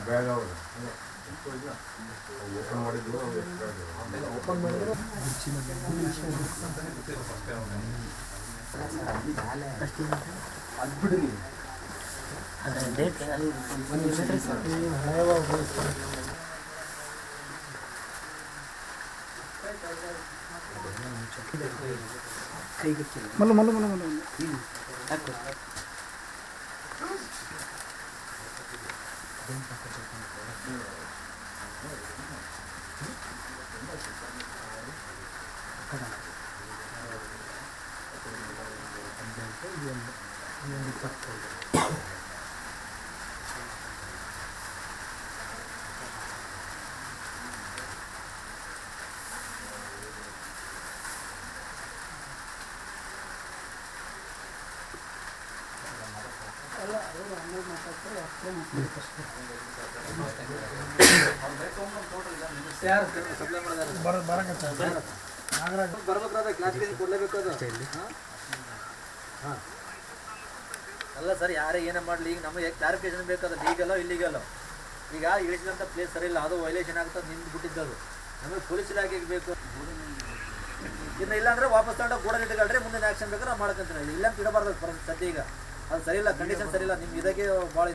bag open ಮಾಡಿದ್ರು open ಮಾಡಿದ್ರು ಅದು ಬಿಡಿ ಡೇಟ್ ಮಲ್ಲು ಮಲ್ಲು ಮಲ್ಲು ಮಲ್ಲು ಯಾಕೆ ಅಲ್ಲ ಸರ್ ಯಾರೇ ಏನೇ ಮಾಡಲಿ ಈಗ ನಮಗೆ ಕ್ಲಾರಿಫಿಕೇಶನ್ ಬೇಕಾದ್ರೆ ಲೀಗಲ್ಲೋ ಇಲ್ಲಿಗಲ್ಲೋ ಈಗ ಇಳಿಸಿದಂಥ ಪ್ಲೇಸ್ ಸರಿ ಇಲ್ಲ ಅದು ವೈಲೇಷನ್ ಆಗ್ತದೆ ನಿಂದು ಬಿಟ್ಟಿದ್ದದು ನಮಗೆ ಪೊಲೀಸ್ ಇಲಾಖೆಗೆ ಬೇಕು ಇನ್ನು ಇಲ್ಲಾಂದ್ರೆ ವಾಪಸ್ ತಗೊಂಡು ಗೋಡ ಇಟ್ಕೊಳ್ರಿ ಮುಂದಿನ ಆ್ಯಕ್ಷನ್ ಬೇಕಾದ್ರೆ ನಾವು ಮಾಡ್ಕೊಂತೀನಿ ಇಲ್ಲ ಅಂತ ಇಡಬಾರ್ದು ಸದ್ಯ ಈಗ ಅದು ಸರಿ ಇಲ್ಲ ಕಂಡೀಷನ್ ಸರಿ ಇಲ್ಲ ನಿಮ್ಗೆ ಇದಕ್ಕೆ ಭಾಳ